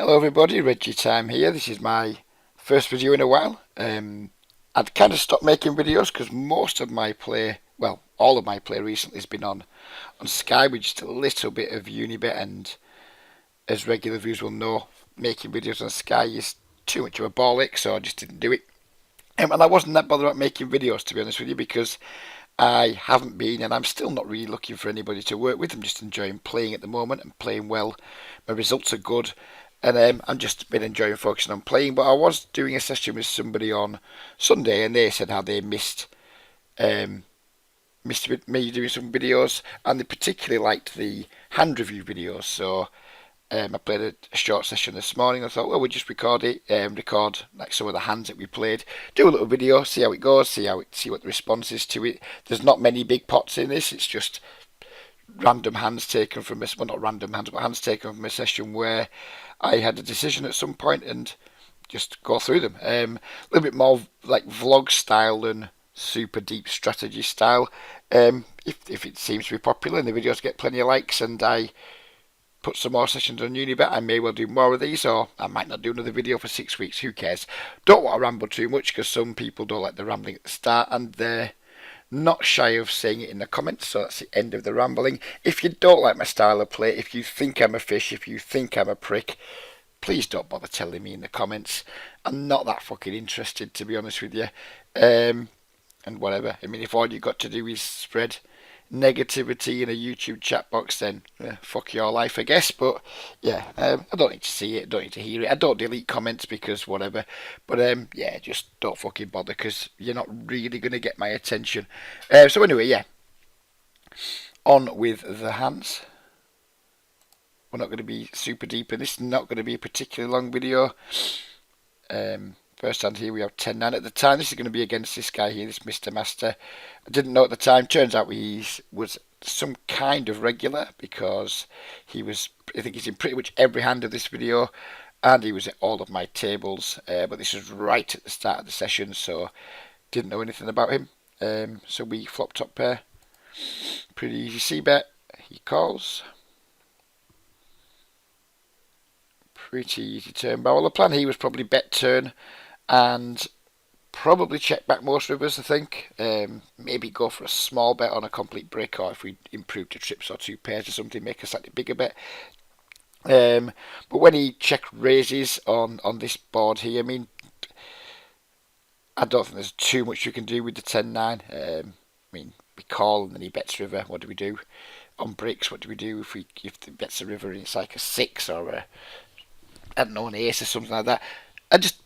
Hello everybody, Reggie Time here. This is my first video in a while. I'd kind of stopped making videos because most of my play, well, all of my play recently has been on Sky with just a little bit of Unibet, and as regular viewers will know, making videos on Sky is too much of a ball ache, so I just didn't do it. And I wasn't that bothered about making videos, to be honest with you, because I haven't been, and I'm still not really looking for anybody to work with. I'm just enjoying playing at the moment and playing well. My results are good, and I'm just been enjoying focusing on playing. But I was doing a session with somebody on Sunday, and they said how they um, missed me doing some videos, and they particularly liked the hand review videos. So I played a short session this morning. I thought, well, we'll just record it, record like some of the hands that we played, do a little video, see how it goes, see what the response is to it. There's not many big pots in this. It's just random hands taken from this, well, not random hands, but hands taken from a session where I had a decision at some point and just go through them. A little bit more like vlog style than super deep strategy style. If it seems to be popular and the videos get plenty of likes and I put some more sessions on Unibet, I may well do more of these, or I might not do another video for 6 weeks. Who cares? Don't want to ramble too much because some people don't like the rambling at the start, and they're not shy of saying it in the comments, so that's the end of the rambling. If you don't like my style of play, if you think I'm a fish, if you think I'm a prick, please don't bother telling me in the comments. I'm not that fucking interested, to be honest with you. And whatever. I mean, if all you got to do is spread negativity in a YouTube chat box, then fuck your life, I guess. But yeah, I don't need to see it, don't need to hear it. I don't delete comments because whatever. But yeah, just don't fucking bother because you're not really going to get my attention. So anyway, yeah, on with the hands. We're not going to be super deep in this. It's not going to be a particularly long video. First hand here we have 10-9 at the time. This is going to be against this guy here, this Mr. Master. I didn't know at the time. Turns out he was some kind of regular because he was, I think he's in pretty much every hand of this video and he was at all of my tables. But this was right at the start of the session, so didn't know anything about him. So we flopped top pair. Pretty easy c-bet. He calls. Pretty easy turn. But well, the plan here was probably bet turn and probably check back most rivers, I think. Maybe go for a small bet on a complete break, or if we improve to trips or two pairs or something, make a slightly bigger bet. But when he check raises on this board here, I mean, I don't think there's too much you can do with the 10-9. I mean, we call and then he bets river. What do we do? On breaks, what do we do if he bets a river and it's like a 6 or a, I don't know, an ace or something like that? I just,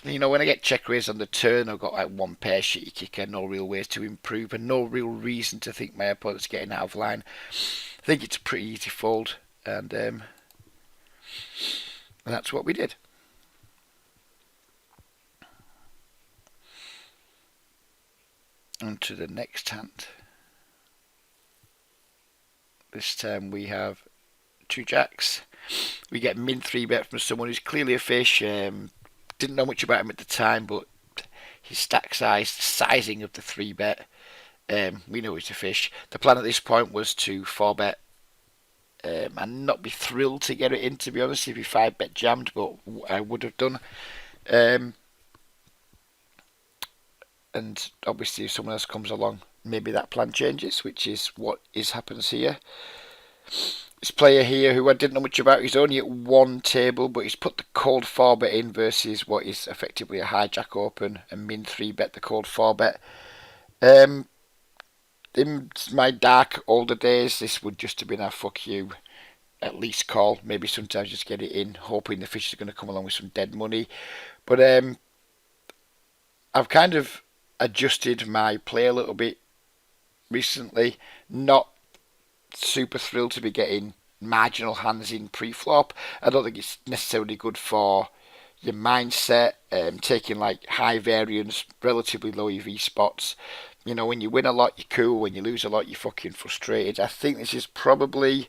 when I get check raised on the turn, I've got like one pair shitty kicker, no real ways to improve, and no real reason to think my opponent's getting out of line. I think it's a pretty easy fold, and that's what we did. On to the next hand. This time we have two jacks. We get min 3 bet from someone who's clearly a fish. Didn't know much about him at the time, but his stack size, the sizing of the 3 bet, we know he's a fish. The plan at this point was to 4 bet and not be thrilled to get it in, to be honest, if he 5 bet jammed, but I would have done. And obviously if someone else comes along, maybe that plan changes, which is what happens here. This player here, who I didn't know much about, he's only at one table, but he's put the cold 4 bet in versus what is effectively a hijack open and min 3 bet the cold 4 bet. In my dark older days, this would just have been a fuck you, at least call. Maybe sometimes just get it in, hoping the fish is going to come along with some dead money. But I've kind of adjusted my play a little bit recently. Not super thrilled to be getting marginal hands in pre-flop. I don't think it's necessarily good for your mindset. Taking like high variance, relatively low EV spots. When you win a lot, you're cool. When you lose a lot, you're fucking frustrated. I think this is probably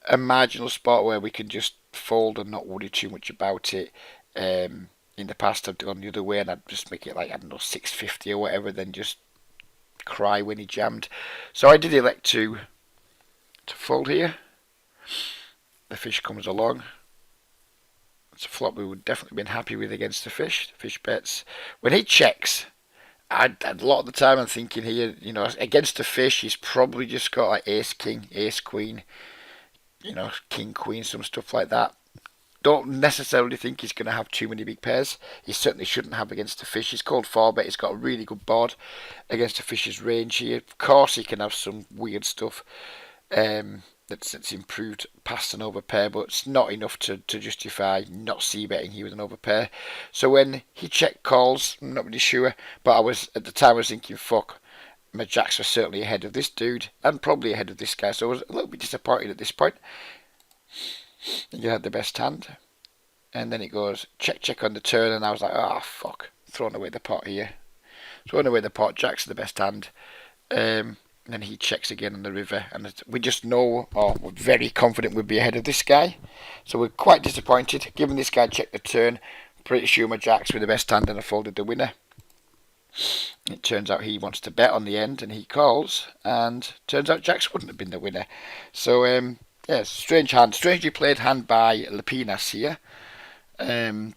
a marginal spot where we can just fold and not worry too much about it. In the past, I've gone the other way and I'd just make it like, I don't know, 650 or whatever, then just cry when he jammed. So I did elect to fold here. The fish comes along. It's a flop we would definitely been happy with against the fish. The fish bets. When he checks, a lot of the time I'm thinking here, against the fish, he's probably just got like ace king, ace queen, king queen, some stuff like that. Don't necessarily think he's going to have too many big pairs. He certainly shouldn't have against the fish. He's called 4-bet. He's got a really good board against the fish's range here. Of course, he can have some weird stuff that's improved past an overpair, but it's not enough to justify not c-betting here with an overpair. So when he check calls, I'm not really sure, but at the time I was thinking, fuck, my jacks are certainly ahead of this dude and probably ahead of this guy. So I was a little bit disappointed at this point. You had the best hand, and then it goes check on the turn, and I was like, oh fuck, throwing away the pot here. Throwing away the pot, jacks are the best hand. And then he checks again on the river, and we just know, or we're very confident we'd be ahead of this guy. So we're quite disappointed. Given this guy checked the turn, pretty sure my jacks were the best hand and I folded the winner. It turns out he wants to bet on the end, and he calls, and turns out jacks wouldn't have been the winner. So yeah, strange hand, strangely played hand by Lapinas here. I mean,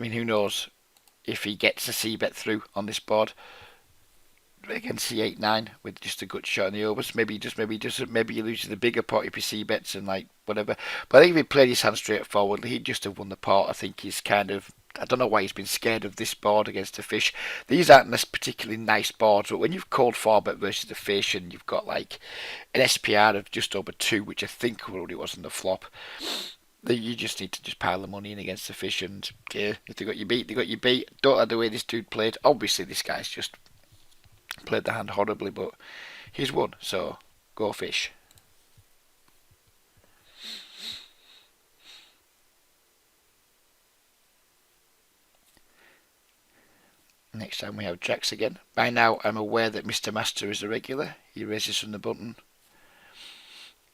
who knows if he gets a c-bet through on this board against c8-9 with just a good shot in the overs. Maybe he loses the bigger pot if he c-bets and like whatever. But I think if he played his hand straightforward, he'd just have won the pot. I think he's kind of, I don't know why he's been scared of this board against the fish. These aren't particularly nice boards, but when you've called 4-bet versus the fish and you've got like an SPR of just over 2, which I think what it was in the flop, you just need to just pile the money in against the fish, and yeah, if they got you beat, they got you beat. Don't like the way this dude played. Obviously, this guy's just played the hand horribly, but he's won, so go fish. Next time we have jacks again. By now, I'm aware that Mr. Master is a regular. He raises from the button.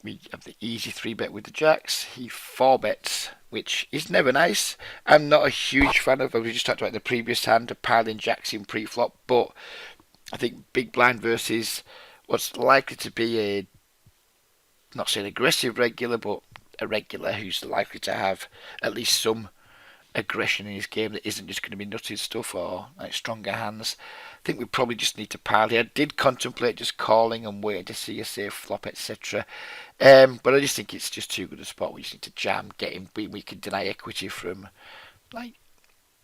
We have the easy 3-bet with the jacks. He 4-bets, which is never nice. I'm not a huge fan of, we just talked about the previous hand, of piling jacks in pre-flop, but I think big blind versus what's likely to be a, not say an aggressive regular, but a regular who's likely to have at least some aggression in his game that isn't just going to be nutty stuff or like stronger hands. I think we probably just need to pile here. I did contemplate just calling and waiting to see a safe flop, etc. But I just think it's just too good a spot. We just need to jam, get him. We can deny equity from like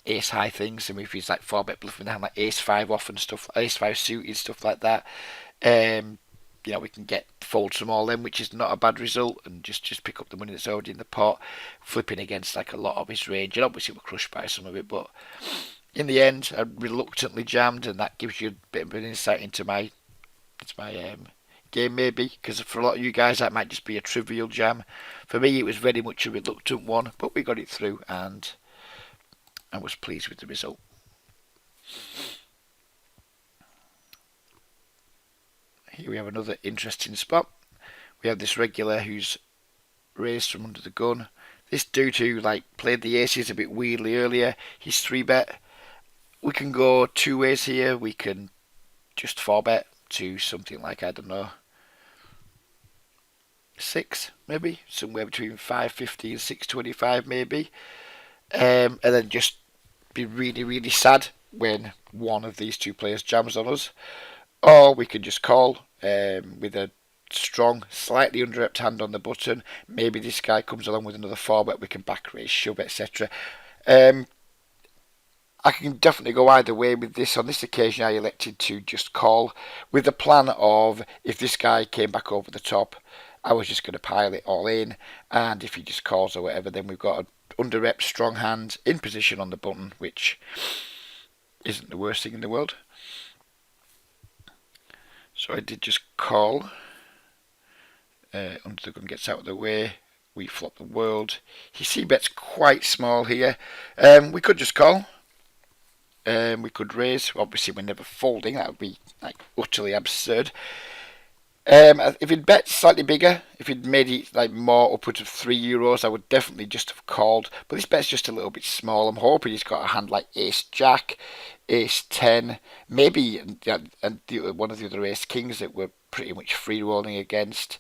ace high things, and if he's like 4-bet bluffing down like ace 5 off and stuff, ace 5 suited, stuff like that. We can get folds from all them, which is not a bad result, and just pick up the money that's already in the pot, flipping against like a lot of his range, and obviously we're crushed by some of it, but in the end I reluctantly jammed, and that gives you a bit of an insight into my game maybe, because for a lot of you guys that might just be a trivial jam. For me it was very much a reluctant one, but we got it through and I was pleased with the result. Here we have another interesting spot. We have this regular who's raised from under the gun. This dude who played the aces a bit weirdly earlier, he's 3-bet. We can go two ways here. We can just 4-bet to something like, I don't know, 6 maybe, somewhere between 550 and 625 maybe, and then just be really, really sad when one of these two players jams on us. Or we can just call with a strong, slightly under-repped hand on the button. Maybe this guy comes along with another 4-bet, we can back raise, shove, etc. I can definitely go either way with this. On this occasion I elected to just call with the plan of, if this guy came back over the top, I was just going to pile it all in, and if he just calls or whatever, then we've got an under-repped strong hand in position on the button, which isn't the worst thing in the world. So I did just call. Under the gun gets out of the way. We flop the world. He c-bets quite small here. We could just call. We could raise. Obviously we're never folding. That would be utterly absurd. If he'd bet slightly bigger, if he'd made it more upwards of €3, I would definitely just have called. But this bet's just a little bit small. I'm hoping he's got a hand like Ace Jack, Ace 10, maybe, and one of the other Ace Kings that we're pretty much free rolling against.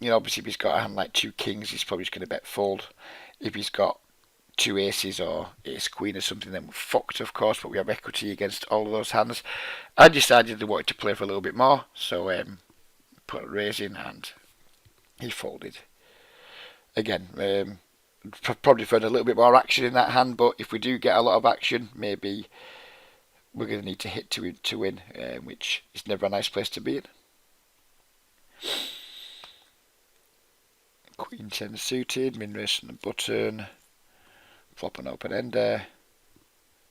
Obviously if he's got a hand like two kings, he's probably just going to bet fold. If he's got two aces or ace queen or something, then we're fucked, of course, but we have equity against all of those hands. I decided I wanted to play for a little bit more, so put a raise in and he folded. Again, probably found a little bit more action in that hand, but if we do get a lot of action, maybe we're going to need to hit to win, which is never a nice place to be in. Queen 10 suited, min raise on the button, flop an open ender,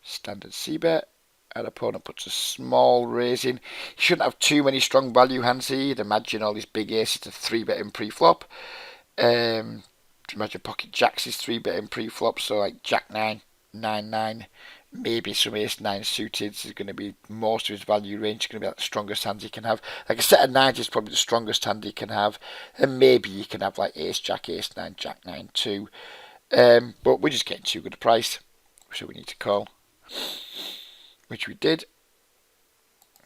standard c-bet. Our opponent puts a small raise in. He shouldn't have too many strong value hands here. You'd imagine all these big aces to 3-bet in pre-flop. Imagine pocket jacks is 3-bet in pre-flop, so like jack 9, 9, 9, maybe some ace 9 suited is going to be most of his value range. It's going to be like the strongest hands he can have. Like a set of 9s is probably the strongest hand he can have, and maybe you can have like ace jack, ace 9, jack 9, 2. But we're just getting too good a price, so we need to call, which we did.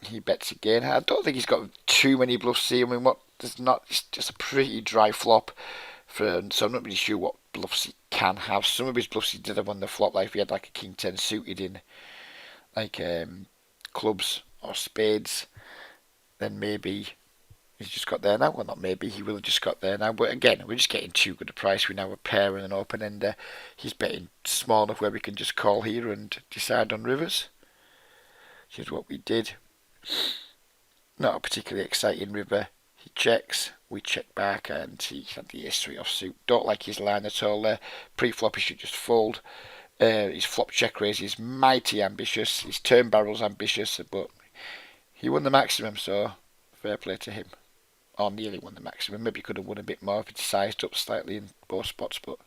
He bets again. I don't think he's got too many bluffs here. I mean, it's just a pretty dry flop. So I'm not really sure what bluffs he can have. Some of his bluffs he did have on the flop, like if he had like a king 10 suited in like clubs or spades, then maybe he's just got there now. Well, not maybe, he will have just got there now. But again, we're just getting too good a price. We now have a pair and an open ender. He's betting small enough where we can just call here and decide on rivers, which is what we did. Not a particularly exciting river. He checks, we check back, and he had the ace-3 offsuit. Don't like his line at all there. Pre-flop he should just fold. His flop check raise is mighty ambitious. His turn barrel's ambitious, but he won the maximum, so fair play to him. Or nearly won the maximum. Maybe he could have won a bit more if he'd sized up slightly in both spots, but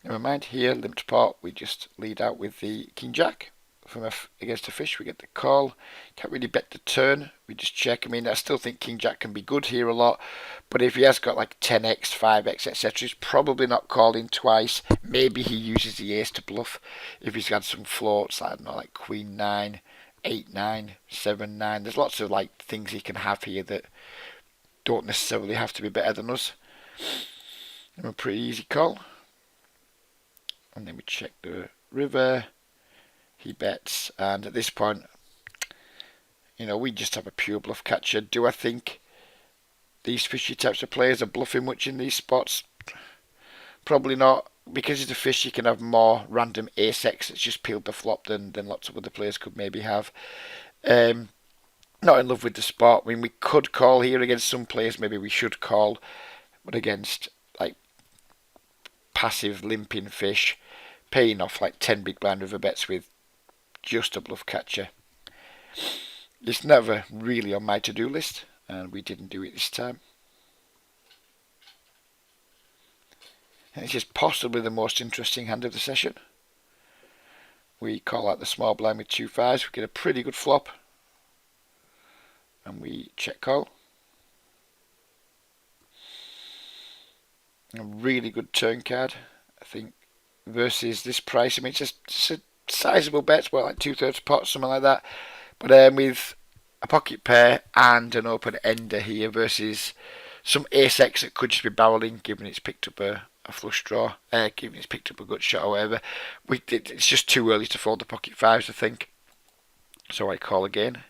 never mind. Here, limped pot, we just lead out with the king jack. From against a fish, we get the call. Can't really bet the turn. We just check. I mean, I still think king jack can be good here a lot, but if he has got like 10x, 5x, etc., he's probably not calling twice. Maybe he uses the ace to bluff if he's got some floats. I don't know, like queen 9, 8, 9, 7, 9. There's lots of like things he can have here that don't necessarily have to be better than us. And a pretty easy call. And then we check the river. He bets, and at this point, we just have a pure bluff catcher. Do I think these fishy types of players are bluffing much in these spots? Probably not. Because he's a fish, he can have more random ace-x that's just peeled the flop than lots of other players could maybe have. Not in love with the spot. I mean, we could call here against some players. Maybe we should call, but against like passive limping fish, paying off like 10 big blind river bets with just a bluff catcher. It's never really on my to-do list, and we didn't do it this time. And it's just possibly the most interesting hand of the session. We call out the small blind with 2 5s. We get a pretty good flop, and we check call. A really good turn card, I think, versus this price. I mean, it's just a sizable bet, well, like 2/3 pot, something like that. But with a pocket pair and an open ender here versus some ace-x that could just be barreling, given it's picked up a flush draw, given it's picked up a gut shot or whatever. It's just too early to fold the pocket 5s, I think. So I call again.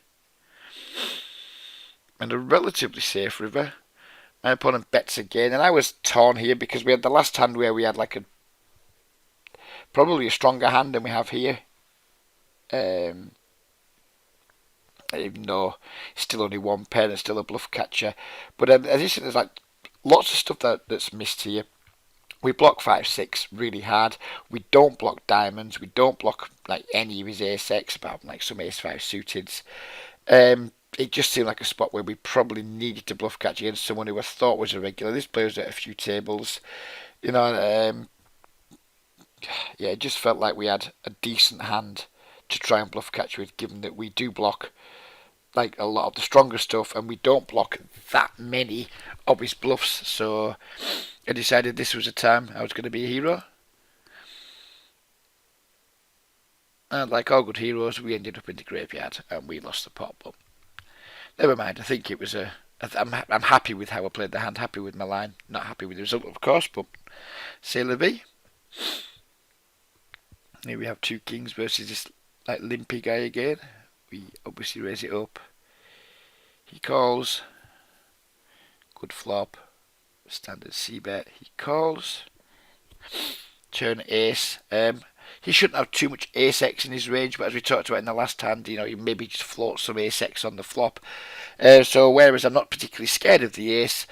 And a relatively safe river. My opponent bets again, and I was torn here because we had the last hand where we had like probably a stronger hand than we have here. Even though it's still only one pair and still a bluff catcher. But there's like lots of stuff that's missed here. We block 5-6 really hard. We don't block diamonds. We don't block like any of his ace-x, apart from like some ace-5 suiteds. It just seemed like a spot where we probably needed to bluff catch against someone who I thought was a regular. This player's at a few tables. Yeah, it just felt like we had a decent hand to try and bluff catch with, given that we do block like a lot of the stronger stuff and we don't block that many of his bluffs. So I decided this was a time I was going to be a hero. And like all good heroes, we ended up in the graveyard and we lost the pot. But never mind, I think it was a I'm happy with how I played the hand, happy with my line, not happy with the result, of course, but c'est la vie. Here we have two kings versus this like limpy guy again. We obviously raise it up. He calls. Good flop. Standard C bet. He calls. Turn ace. He shouldn't have too much ace X in his range, but as we talked about in the last hand, he maybe just floats some ace X on the flop. So whereas I'm not particularly scared of the ace,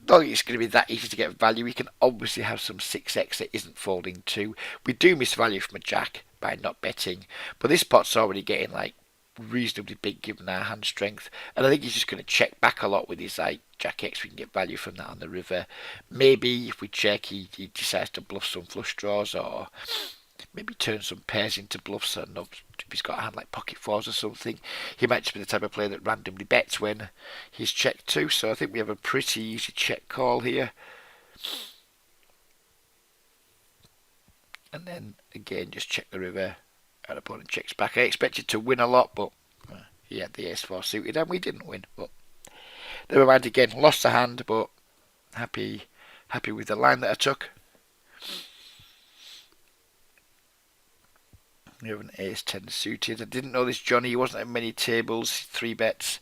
not think it's going to be that easy to get value. We can obviously have some 6x that isn't folding too. We do miss value from a jack by not betting, but this pot's already getting like reasonably big given our hand strength, and I think he's just going to check back a lot with his like jack X. We can get value from that on the river. Maybe if we check, he decides to bluff some flush draws, or maybe turn some pairs into bluffs. And if he's got a hand like pocket fours or something, he might just be the type of player that randomly bets when he's checked too. So I think we have a pretty easy check call here. And then again, just check the river. Our opponent checks back. I expected to win a lot, but he had the ace-4 suited and we didn't win. But never mind, again, lost the hand, but happy with the line that I took. We have an ace-10 suited. I didn't know this Johnny. He wasn't at many tables. 3 bets.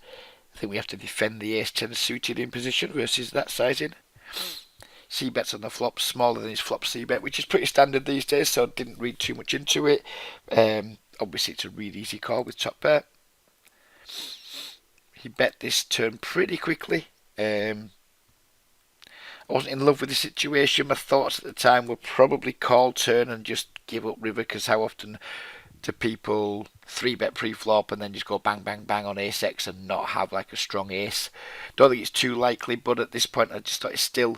I think we have to defend the ace-10 suited in position versus that sizing. C bets on the flop smaller than his flop C bet, which is pretty standard these days, so I didn't read too much into it. Obviously, it's a really easy call with top pair. He bet this turn pretty quickly. I wasn't in love with the situation. My thoughts at the time were probably call turn and just give up river, because how often do people 3-bet pre-flop and then just go bang, bang, bang on ace X and not have like a strong ace? Don't think it's too likely, but at this point I just thought it's still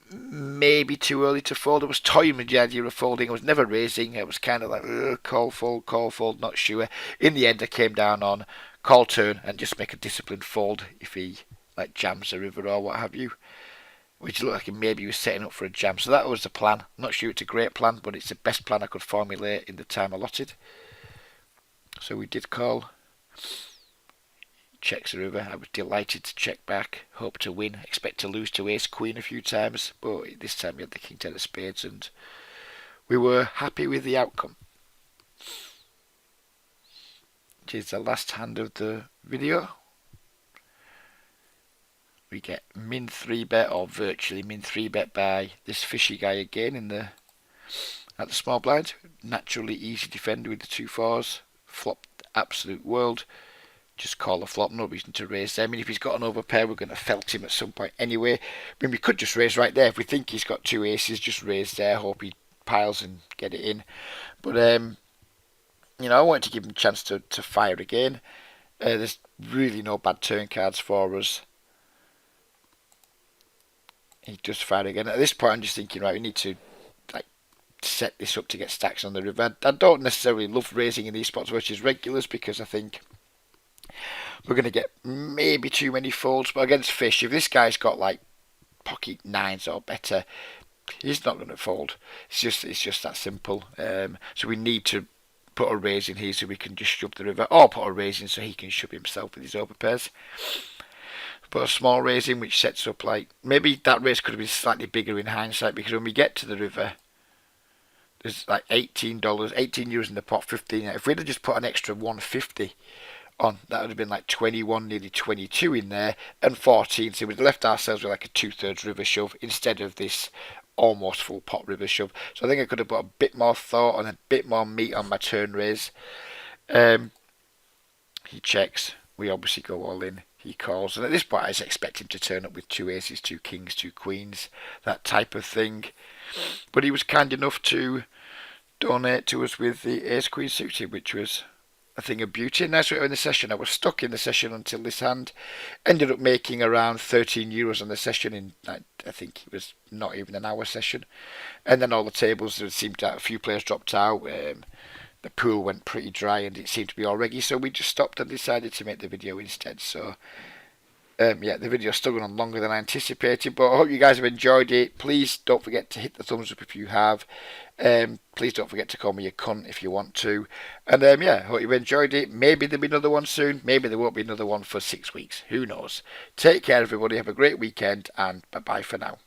maybe too early to fold. I was toying with the idea of folding. I was never raising. I was kind of like call, fold, not sure. In the end I came down on call turn and just make a disciplined fold if he like jams the river or what have you, which looked like maybe he was setting up for a jam. So that was the plan. I'm not sure it's a great plan, but it's the best plan I could formulate in the time allotted. So we did call. Checks the river. I was delighted to check back. Hope to win. Expect to lose to ace queen a few times, but this time we had the king 10 of spades and we were happy with the outcome. Which is the last hand of the video. We get min 3-bet or virtually min 3-bet by this fishy guy again at the small blind. Naturally easy defender with the 2-4s. Flop absolute world. Just call the flop, no reason to raise there. I mean, if he's got an overpair, we're going to felt him at some point anyway. I mean, we could just raise right there. If we think he's got 2 aces, just raise there, hope he piles and get it in. But, I wanted to give him a chance to fire again. There's really no bad turn cards for us. He just fired again. At this point, I'm just thinking, right, we need to set this up to get stacks on the river. I don't necessarily love raising in these spots versus regulars, because I think we're going to get maybe too many folds. But against fish, if this guy's got like pocket 9s or better, he's not going to fold. It's just that simple. So we need to put a raise in here so we can just shove the river, or put a raise in so he can shove himself with his overpairs. Put a small raise in, which sets up like, maybe that raise could have been slightly bigger in hindsight, because when we get to the river, there's like $18, 18 euros in the pot, 15. If we'd have just put an extra 150 on, that would have been like 21, nearly 22 in there, and 14. So we'd have left ourselves with like a 2/3 river shove instead of this almost full pot river shove. So I think I could have put a bit more thought and a bit more meat on my turn raise. He checks. We obviously go all in. He calls, and at this point I was expecting to turn up with 2 aces, 2 kings, 2 queens, that type of thing. But he was kind enough to donate to us with the ace queen suited, which was a thing of beauty. Nice way in the session. I was stuck in the session until this hand. Ended up making around 13 euros on the session in, I think it was not even an hour session. And then all the tables, there seemed to a few players dropped out. The pool went pretty dry and it seemed to be all reggy, so we just stopped and decided to make the video instead. So Yeah, the video's still going on longer than I anticipated, but I hope you guys have enjoyed it. Please don't forget to hit the thumbs up if you have. Please don't forget to call me a cunt if you want to. And yeah, hope you've enjoyed it. Maybe there'll be another one soon. Maybe there won't be another one for 6 weeks. Who knows? Take care, everybody. Have a great weekend, and bye bye for now.